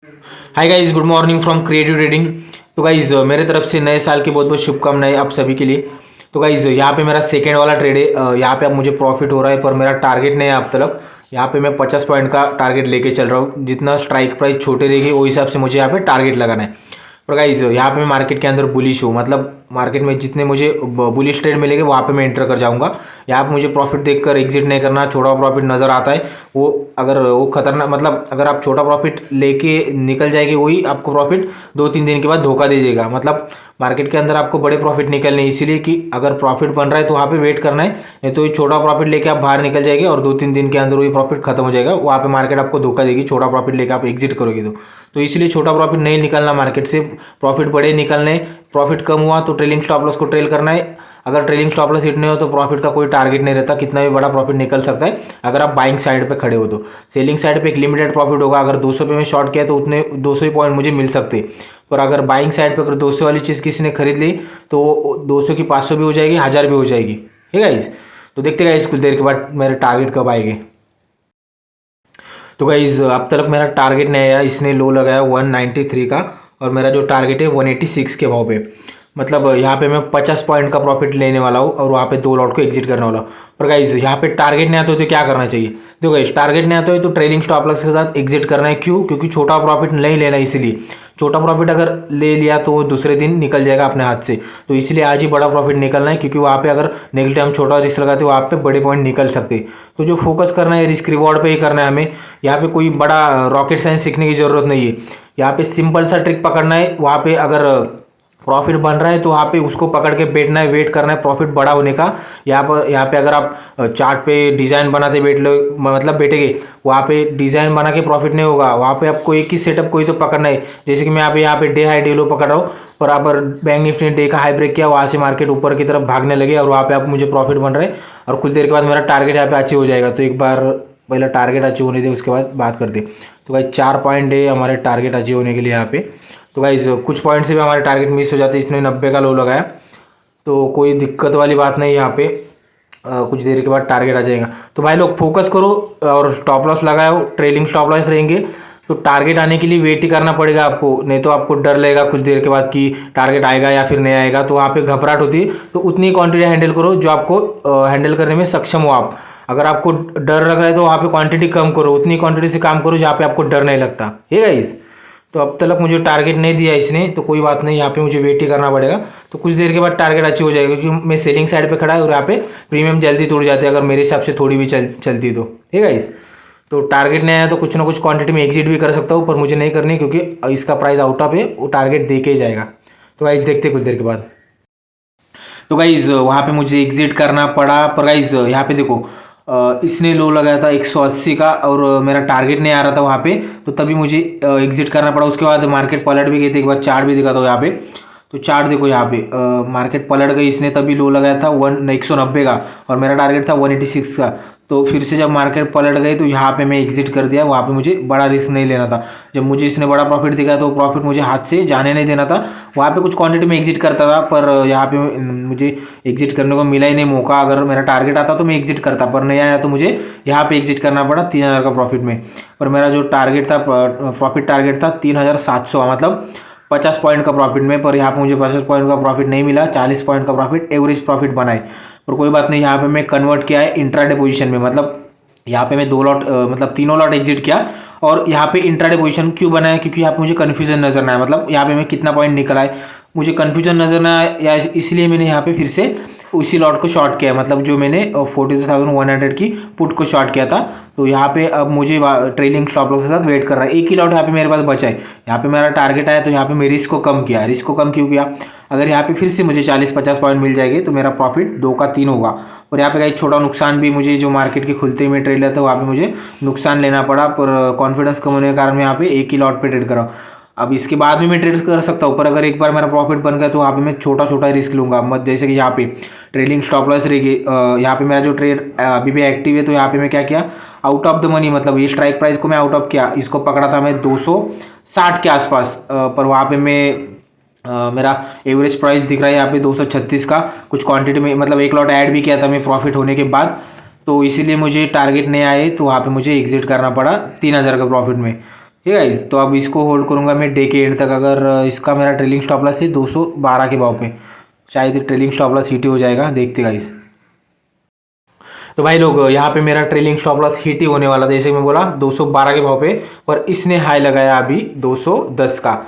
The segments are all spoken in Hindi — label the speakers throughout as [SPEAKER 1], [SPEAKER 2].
[SPEAKER 1] Hi guys, good morning from creative trading. तो गाइज मेरे तरफ से नए साल की बहुत बहुत शुभकामनाएं आप सभी के लिए। तो गाइज यहाँ पे मेरा सेकेंड वाला ट्रेड है। यहाँ पे अब मुझे प्रॉफिट हो रहा है, पर मेरा टारगेट नहीं है अब तक। यहाँ पे मैं 50 पॉइंट का टारगेट लेके चल रहा हूँ। जितना स्ट्राइक प्राइस छोटे रहेगी वो हिसाब से मुझे यहाँ पे टारगेट लगाना है। पर गाइज यहाँ पे मैं मार्केट के अंदर बुलिश हूँ, मतलब मार्केट में जितने मुझे बुलिश ट्रेड मिलेंगे वहाँ पे मैं एंटर कर जाऊँगा। यहाँ पे मुझे प्रॉफिट देखकर एग्जिट नहीं करना। छोटा प्रॉफिट नज़र आता है वो, अगर वो खतरनाक, मतलब अगर आप छोटा प्रॉफिट लेके निकल जाएंगे वही आपको प्रॉफिट 2-3 दिन के बाद धोखा दे देगा। मतलब मार्केट के अंदर आपको बड़े प्रॉफिट निकलने हैं, इसीलिए कि अगर प्रॉफिट बन रहा है तो वहाँ पे वेट करना है, नहीं तो ये छोटा प्रॉफिट लेके आप बाहर निकल जाएंगे और 2-3 दिन के अंदर वही प्रॉफिट खत्म हो जाएगा। वहाँ पे मार्केट आपको धोखा देगी छोटा प्रॉफिट लेके आप एग्जिट करोगे तो इसलिए छोटा प्रॉफिट नहीं निकलना मार्केट से, प्रॉफिट बड़े निकलने। प्रॉफिट कम हुआ तो ट्रेलिंग स्टॉप लॉस को ट्रेल करना है। अगर ट्रेलिंग स्टॉप लॉस हिट नहीं हो तो प्रॉफिट का कोई टारगेट नहीं रहता, कितना भी बड़ा प्रॉफिट निकल सकता है अगर आप बाइंग साइड पे खड़े हो तो। सेलिंग साइड पे एक लिमिटेड प्रॉफिट होगा। अगर 200 पे मैं शॉर्ट किया तो उतने 200 ही पॉइंट मुझे मिल सकते, पर अगर बाइंग साइड पे अगर 200 वाली चीज़ किसी ने खरीद ली तो 200 की 500 भी हो जाएगी, 1000 भी हो जाएगी। ठीक है गाइस, तो देखते गाइस कुछ देर के बाद मेरे टारगेट कब आएंगे। तो गाइस अब तक मेरा टारगेट नहीं आया, इसने लो लगाया 193 का, और मेरा जो टारगेट है 186 के भाव पे। मतलब यहाँ पे मैं 50 पॉइंट का प्रॉफिट लेने वाला हूँ और वहाँ पे 2 लॉट को एग्जिट करने वाला हूँ। पर गाइज यहाँ पे टारगेट नहीं आता हो तो क्या करना चाहिए? देखो गाइज, टारगेट नहीं आता है तो ट्रेलिंग स्टॉप लॉस के साथ एग्जिट करना है। क्यों? क्योंकि छोटा प्रॉफिट नहीं लेना, इसीलिए छोटा प्रॉफिट अगर ले लिया तो वो दूसरे दिन निकल जाएगा अपने हाथ से। तो इसलिए आज ही बड़ा प्रॉफिट निकलना है, क्योंकि वहाँ पे अगर नेगेटिव टाइम छोटा रिस्क लगाते वहाँ पे बड़े पॉइंट निकल सकते। तो जो फोकस करना है रिस्क रिवॉर्ड पे ही करना है हमें। यहाँ पे कोई बड़ा रॉकेट साइंस सीखने की जरूरत नहीं है। यहाँ पे सिंपल सा ट्रिक पकड़ना है। वहाँ पे अगर प्रॉफिट बन रहा है तो वहाँ पे उसको पकड़ के बैठना है, वेट करना है प्रॉफिट बड़ा होने का। यहाँ पे अगर आप चार्ट पे डिज़ाइन बनाते बैठ लो, मतलब बैठेंगे, वहाँ पे डिज़ाइन बना के प्रॉफिट नहीं होगा। वहाँ पे आपको एक ही सेटअप कोई तो पकड़ना है। जैसे कि मैं यहाँ पे डे हाई डे लो पकड़ रहा हूँ, बराबर बैंक निफ्टी ने डे का हाई ब्रेक किया, वहाँ से मार्केट ऊपर की तरफ भागने लगे और वहाँ पे आप मुझे प्रॉफिट बन रहे हैं और कुछ देर के बाद मेरा टारगेट यहाँ पे अचीव हो जाएगा। तो एक बार पहले टारगेट अचीव होने दे, उसके बाद बात करते। तो भाई 4 पॉइंट है हमारे टारगेट अचीव होने के लिए यहाँ पे। तो गाइज कुछ पॉइंट से भी हमारे टारगेट मिस हो जाते हैं। इसने 90 का लो लगाया तो कोई दिक्कत वाली बात नहीं यहाँ पे। कुछ देर के बाद टारगेट आ जाएगा। तो भाई लोग फोकस करो और स्टॉप लॉस लगाओ। ट्रेलिंग स्टॉप लॉस रहेंगे तो टारगेट आने के लिए वेट ही करना पड़ेगा आपको, नहीं तो आपको डर लगेगा कुछ देर के बाद कि टारगेट आएगा या फिर नहीं आएगा, तो वहाँ पे घबराहट होती है। तो उतनी क्वांटिटी हैंडल करो जो आपको हैंडल करने में सक्षम हो आप। अगर आपको डर लग रहा है तो वहाँ पे क्वांटिटी कम करो, उतनी क्वांटिटी से काम करो जहाँ पे आपको डर नहीं लगता है गाइस। तो अब तक मुझे टारगेट नहीं दिया इसने, तो कोई बात नहीं, यहाँ पे मुझे वेट ही करना पड़ेगा। तो कुछ देर के बाद टारगेट अचीव हो जाएगा, क्योंकि मैं सेलिंग साइड पे खड़ा है और यहाँ पे प्रीमियम जल्दी टूट जाते हैं अगर मेरे हिसाब से थोड़ी भी चलती तो। ठीक है गाइस, तो टारगेट नहीं आया तो कुछ ना कुछ क्वांटिटी में एग्जिट भी कर सकता हूँ, पर मुझे नहीं करनी क्योंकि इसका प्राइस आउट ऑफ है, वो टारगेट दे के ही जाएगा। तो गाइस देखते कुछ देर के बाद। तो गाइज वहाँ पे मुझे एग्जिट करना पड़ा। पर गाइज यहाँ पे देखो, इसने लो लगाया था 180 का और मेरा टारगेट नहीं आ रहा था वहाँ पे, तो तभी मुझे एग्जिट करना पड़ा। उसके बाद मार्केट पलट भी गई थी, एक बार चार्ट भी दिखा था यहाँ पे। तो चार्ट देखो यहाँ पे मार्केट पलट गई, इसने तभी लो लगाया था 190 का और मेरा टारगेट था 186 का। तो फिर से जब मार्केट पलट गई तो यहाँ पे मैं एग्जिट कर दिया। वहाँ पे मुझे बड़ा रिस्क नहीं लेना था। जब मुझे इसने बड़ा प्रॉफिट दिखाया तो प्रॉफिट मुझे हाथ से जाने नहीं देना था। वहाँ पे कुछ क्वांटिटी में एग्जिट करता था, पर यहाँ पे मुझे एग्जिट करने को मिला ही नहीं मौका। अगर मेरा टारगेट आता तो मैं एग्जिट करता, पर नहीं आया तो मुझे यहाँ पे एग्जिट करना पड़ा 3000 का प्रॉफिट में। पर मेरा जो टारगेट था, प्रॉफिट टारगेट था 3700, मतलब 50 पॉइंट का प्रॉफिट में। पर यहाँ पे मुझे 50 पॉइंट का प्रॉफिट नहीं मिला, 40 पॉइंट का प्रॉफिट एवरेज प्रॉफिट बना है। पर कोई बात नहीं, यहाँ पे मैं कन्वर्ट किया है इंट्राडे पोजीशन में। मतलब यहाँ पे मैं 2 लॉट मतलब तीनों लॉट एग्जिट किया। और यहाँ पे इंट्राडे पोजीशन क्यों बनाया? क्योंकि यहाँ पे मुझे कन्फ्यूजन नजर ना आया, मतलब यहाँ पे मैं कितना पॉइंट निकला है मुझे कन्फ्यूजन नजर ना आया, इसलिए मैंने यहाँ पे फिर से उसी लॉट को शॉर्ट किया। मतलब जो मैंने 42,100 की पुट को शॉर्ट किया था। तो यहाँ पे अब मुझे ट्रेलिंग स्टॉप लॉस के साथ वेट कर रहा है। एक ही लॉट यहाँ पे मेरे पास बचा है। यहाँ पे मेरा टारगेट आया तो यहाँ पे मैं रिस्क को कम किया। रिस्क को कम क्यों किया? अगर यहाँ पे फिर से मुझे 40-50 पॉइंट मिल जाएंगे तो मेरा प्रॉफिट 2 का 3 होगा। और यहाँ पे कहीं छोटा नुकसान भी, मुझे जो मार्केट के खुलते ही में ट्रेड लेता है वहाँ पे मुझे नुकसान लेना पड़ा। पर कॉन्फिडेंस कम होने के कारण मैं यहाँ पे एक ही लॉट पे ट्रेड कर रहा हूँ। अब इसके बाद भी मैं ट्रेड कर सकता हूँ, पर अगर एक बार मेरा प्रॉफिट बन गया तो वहाँ पे मैं छोटा छोटा रिस्क लूंगा मत। जैसे कि यहाँ पे ट्रेडिंग स्टॉप लॉस रहेगी, यहाँ पे मेरा जो ट्रेड अभी भी एक्टिव है। तो यहाँ पे मैं क्या किया, आउट ऑफ द मनी, मतलब ये स्ट्राइक प्राइस को मैं आउट ऑफ किया। इसको पकड़ा था मैं 260 के आसपास, पर वहाँ पे मैं मेरा एवरेज प्राइस दिख रहा है यहाँ पे 236 का। कुछ क्वांटिटी में, मतलब एक लॉट ऐड भी किया था मैं प्रॉफिट होने के बाद, तो इसीलिए मुझे टारगेट नहीं आए तो वहाँ पे मुझे एग्जिट करना पड़ा 3000 का प्रॉफिट में। ठीक है गाइस, तो अब इसको होल्ड करूंगा मैं डे के एंड तक। अगर इसका मेरा ट्रेलिंग स्टॉप लॉस है 212 के भाव पे, शायद ट्रेलिंग स्टॉप लॉस हिट ही हो जाएगा, देखते गाइस। तो भाई लोग यहाँ पे मेरा ट्रेलिंग स्टॉप लॉस हिट ही होने वाला था, जैसे मैं बोला 212 के भाव पे, पर इसने हाई लगाया अभी 210 का।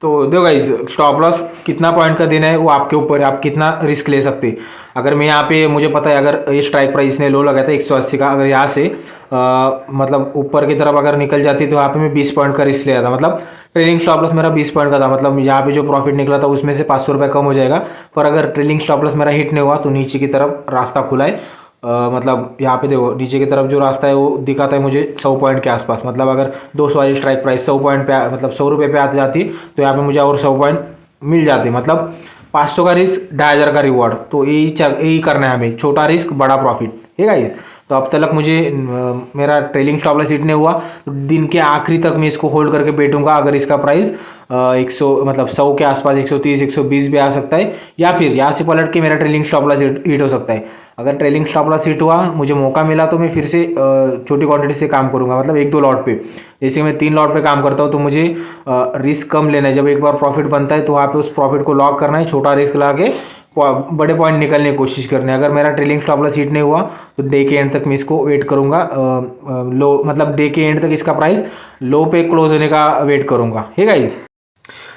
[SPEAKER 1] तो देखो गाइस, स्टॉप लॉस कितना पॉइंट का देना है वो आपके ऊपर है, आप कितना रिस्क ले सकते हैं। अगर मैं यहाँ पे, मुझे पता है अगर ये स्ट्राइक प्राइस इसने लो लगाया था 180 का, अगर यहाँ से मतलब ऊपर की तरफ अगर निकल जाती तो यहाँ पे मैं 20 पॉइंट का रिस्क लिया था। मतलब ट्रेलिंग स्टॉप लॉस मेरा 20 पॉइंट का था, मतलब यहाँ पे जो प्रॉफिट निकला था उसमें से 500 रुपये कम हो जाएगा। पर अगर ट्रेलिंग स्टॉप लॉस मेरा हिट नहीं हुआ तो नीचे की तरफ रास्ता खुला है। मतलब यहाँ पे देखो नीचे की तरफ जो रास्ता है वो दिखाता है मुझे 100 पॉइंट के आसपास। मतलब अगर 200 वाली स्ट्राइक प्राइस 100 पॉइंट पे मतलब 100 रुपये पे आती जाती तो यहाँ पे मुझे और 100 पॉइंट मिल जाते। मतलब 500 का रिस्क 2500 का रिवॉर्ड। तो यही करना है हमें, छोटा रिस्क बड़ा प्रॉफिट, ठीक है गाइस। तो अब तक मुझे मेरा ट्रेलिंग स्टॉप लॉस हिट नहीं हुआ तो दिन के आखिरी तक मैं इसको होल्ड करके बैठूंगा। अगर इसका प्राइस 100 मतलब 100 के आसपास 130 120 भी आ सकता है, या फिर यहाँ से पलट के मेरा ट्रेलिंग स्टॉप लॉस हिट हो सकता है। अगर ट्रेलिंग स्टॉप लॉस हिट हुआ, मुझे मौका मिला तो मैं फिर से छोटी क्वांटिटी से काम करूंगा, मतलब 1-2 लॉट पे। जैसे मैं 3 लॉट पे काम करता हूँ तो मुझे रिस्क कम लेना है। जब एक बार प्रॉफिट बनता है तो वहाँ पे उस प्रॉफिट को लॉक करना है, छोटा रिस्क ला के बड़े पॉइंट निकलने की कोशिश करनी है। अगर मेरा ट्रेलिंग स्टॉप लॉस हिट नहीं हुआ तो डे के एंड तक मैं इसको वेट करूंगा। लो मतलब डे के एंड तक इसका प्राइस लो पे क्लोज होने का वेट करूंगा, ठीक है गाइस।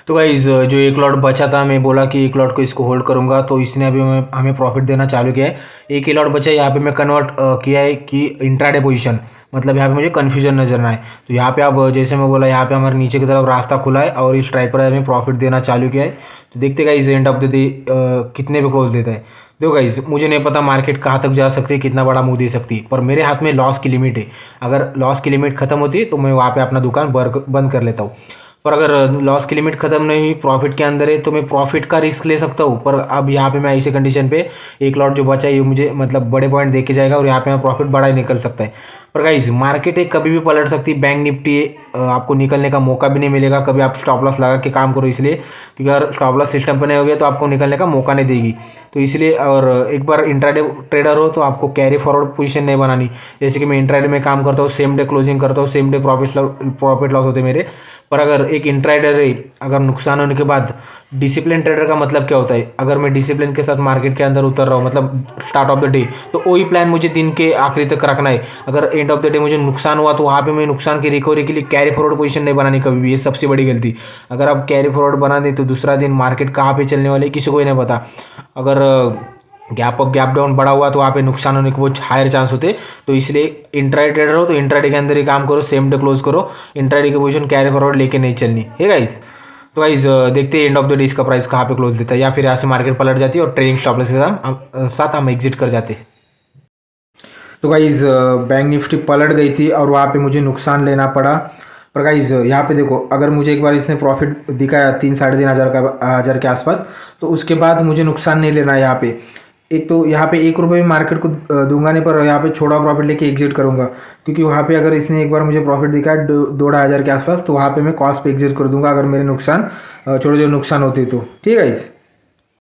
[SPEAKER 1] तो गाइज जो एक लॉट बचा था, मैं बोला कि एक लॉट को इसको होल्ड करूंगा, तो इसने अभी हमें प्रॉफिट देना चालू किया है। एक ही लॉट बचा है, यहाँ पे मैं कन्वर्ट किया है कि इंट्राडे पोजीशन, मतलब यहाँ पे मुझे कन्फ्यूजन नजर ना आए। तो यहाँ पे आप जैसे मैं बोला, यहाँ पे हमारे नीचे की तरफ रास्ता खुला है और इस स्ट्राइक पर हमें प्रॉफिट देना चालू किया है। तो देखते guys end of the day कितने पे क्लोज देता है। देखो गाइज, मुझे नहीं पता मार्केट कहाँ तक जा सकती है, कितना बड़ा मुंह दे सकती है, पर मेरे हाथ में लॉस की लिमिट है। अगर लॉस की लिमिट खत्म होती है तो मैं वहाँ पे अपना दुकान बंद कर लेता हूँ। पर अगर लॉस की लिमिट खत्म नहीं हुई, प्रॉफिट के अंदर है, तो मैं प्रॉफिट का रिस्क ले सकता हूँ। पर अब यहाँ पे मैं ऐसे कंडीशन पे एक लॉट जो बचा है ये मुझे मतलब बड़े पॉइंट दे के जाएगा और यहाँ पे मैं प्रॉफिट बड़ा ही निकल सकता है। पर गाइज मार्केट है कभी भी पलट सकती है, बैंक निफ्टी है, आपको निकलने का मौका भी नहीं मिलेगा। कभी आप स्टॉप लॉस लगा के काम करो, इसलिए क्योंकि अगर स्टॉप लॉस सिस्टम पर नहीं हो गया तो आपको निकलने का मौका नहीं देगी। तो इसलिए, और एक बार इंट्राडे ट्रेडर हो तो आपको कैरी फॉरवर्ड पोजीशन नहीं बनानी। जैसे कि मैं इंट्राडे में काम करता हूँ, सेम डे क्लोजिंग करता हूँ, सेम डे प्रॉफिट लॉस होते मेरे। पर अगर एक इंट्राडर है, अगर नुकसान होने के बाद डिसिप्लिन ट्रेडर का मतलब क्या होता है, अगर मैं डिसिप्लिन के साथ मार्केट के अंदर उतर रहा हूँ, मतलब स्टार्ट ऑफ द डे, तो वही प्लान मुझे दिन के आखिरी तक रखना है। अगर एंड ऑफ द डे मुझे नुकसान हुआ तो वहाँ पे मैं नुकसान की रिकवरी के लिए कैरी फॉरवर्ड पोजीशन नहीं बनानी कभी भी, ये सबसे बड़ी गलती। अगर आप कैरी फॉरवर्ड बना दें तो दूसरा दिन मार्केट कहाँ पे चलने वाले किसी को ही नहीं पता। अगर गैप अप गैप डाउन बड़ा हुआ तो वहाँ पे नुकसान होने के बहुत हायर चांस होते। तो इसलिए इंट्राडे ट्रेडर हो तो इंट्राडे के अंदर ही काम करो, सेम डे क्लोज करो, इंट्राडे की पोजीशन कैरी फॉरवर्ड लेके नहीं चलनी है गाइस। तो गाइस देखते हैं एंड ऑफ द डे इसका प्राइस कहाँ पे क्लोज देता है, या फिर यहाँ से मार्केट पलट जाती है और ट्रेडिंग स्टॉप लॉस के साथ हम एग्जिट कर जाते हैं। तो गाइज बैंक निफ्टी पलट गई थी और वहाँ पे मुझे नुकसान लेना पड़ा। पर गाइज यहाँ पे देखो, अगर मुझे एक बार इसने प्रॉफिट दिखाया 3-3.5 हज़ार के आसपास, तो उसके बाद मुझे नुकसान नहीं लेना है। यहाँ पे एक तो यहाँ पे 1 रुपये में मार्केट को दूंगा नहीं, पर यहाँ पे छोटा प्रॉफिट लेके एग्जिट करूँगा। क्योंकि वहाँ पे अगर इसने एक बार मुझे प्रॉफिट दिखाया 2-2.5 हज़ार के आसपास, तो वहाँ पे मैं कॉस्ट पे एग्जिट कर दूंगा अगर मेरे नुकसान छोटे छोटे नुकसान होते तो, ठीक है गाइज।